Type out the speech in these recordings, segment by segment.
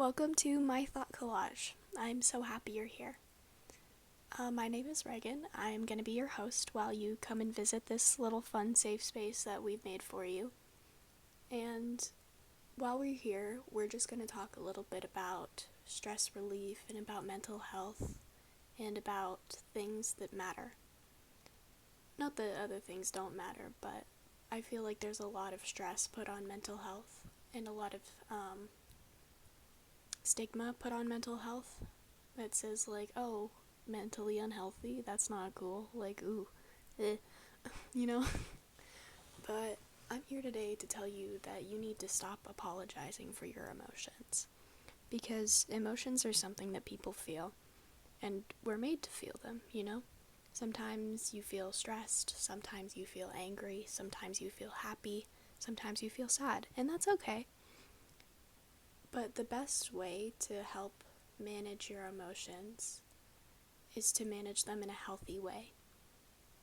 Welcome to my thought collage. I'm so happy you're here. My name is Reagan. I'm going to be your host while you come and visit this little fun safe space that we've made for you. And while we're here, we're just going to talk a little bit about stress relief and about mental health and about things that matter. Not that other things don't matter, but I feel like there's a lot of stress put on mental health and a lot of stigma put on mental health that says like, oh, mentally unhealthy, that's not cool, like, ooh, you know? But I'm here today to tell you that you need to stop apologizing for your emotions, because emotions are something that people feel, and we're made to feel them, you know? Sometimes you feel stressed, sometimes you feel angry, sometimes you feel happy, sometimes you feel sad, and that's okay. But the best way to help manage your emotions is to manage them in a healthy way.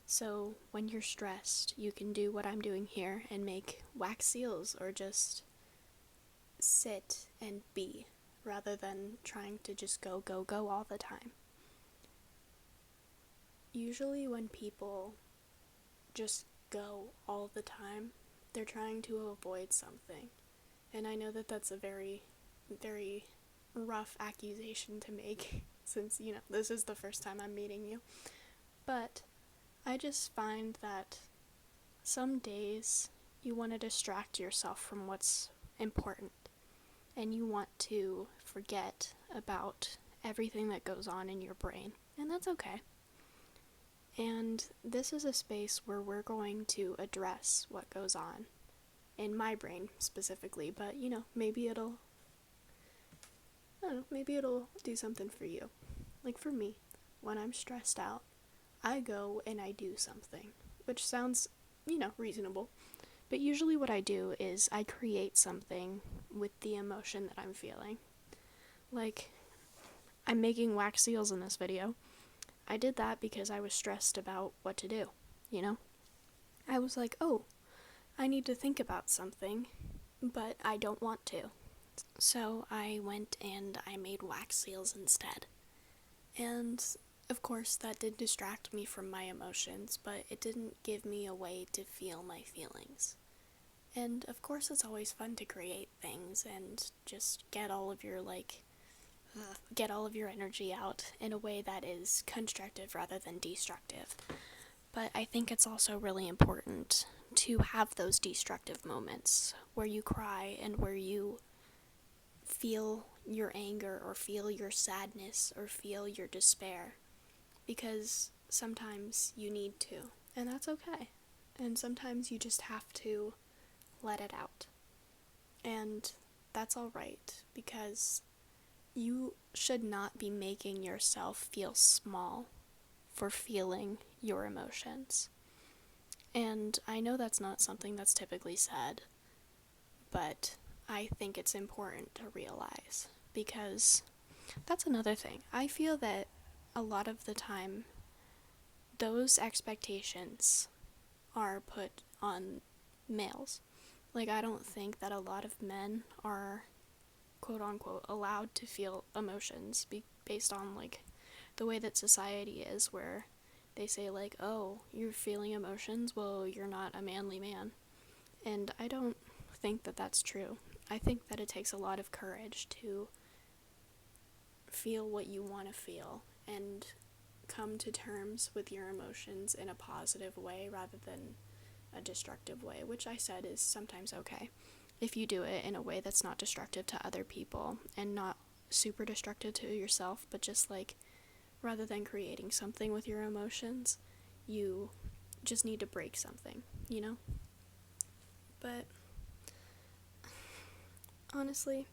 So when you're stressed, you can do what I'm doing here and make wax seals or just sit and be rather than trying to just go all the time. Usually when people just go all the time, they're trying to avoid something. And I know that that's a very rough accusation to make since, this is the first time I'm meeting you. But I just find that some days you want to distract yourself from what's important and you want to forget about everything that goes on in your brain, and that's okay. And this is a space where we're going to address what goes on in my brain specifically, but maybe it'll do something for you. Like for me, when I'm stressed out, I go and I do something, which sounds, reasonable. But usually what I do is I create something with the emotion that I'm feeling. Like, I'm making wax seals in this video. I did that because I was stressed about what to do, I was like, oh, I need to think about something, but I don't want to. So I went and I made wax seals instead. And of course that did distract me from my emotions, but it didn't give me a way to feel my feelings. And of course it's always fun to create things and just get all of your energy out in a way that is constructive rather than destructive. But I think it's also really important to have those destructive moments where you cry and where you feel your anger or feel your sadness or feel your despair, because sometimes you need to, and that's okay. And sometimes you just have to let it out, and that's all right, because you should not be making yourself feel small for feeling your emotions. And I know that's not something that's typically said, but I think it's important to realize, because that's another thing. I feel that a lot of the time those expectations are put on males. Like, I don't think that a lot of men are quote unquote allowed to feel emotions based on like the way that society is, where they say like, oh, you're feeling emotions, well, you're not a manly man. And I don't think that that's true. I think that it takes a lot of courage to feel what you want to feel and come to terms with your emotions in a positive way rather than a destructive way, which I said is sometimes okay if you do it in a way that's not destructive to other people and not super destructive to yourself, but just like, rather than creating something with your emotions, you just need to break something, But honestly,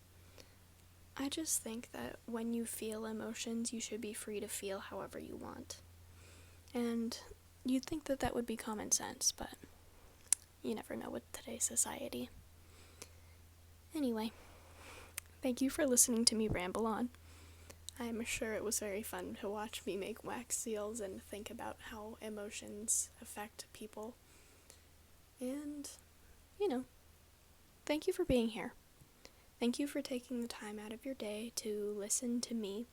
I just think that when you feel emotions, you should be free to feel however you want. And you'd think that that would be common sense, but you never know with today's society. Anyway, thank you for listening to me ramble on. I'm sure it was very fun to watch me make wax seals and think about how emotions affect people. And, thank you for being here. Thank you for taking the time out of your day to listen to me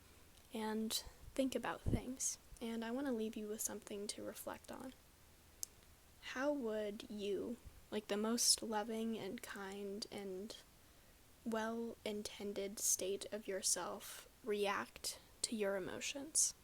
and think about things. And I want to leave you with something to reflect on. How would you, like the most loving and kind and well-intended state of yourself, react to your emotions?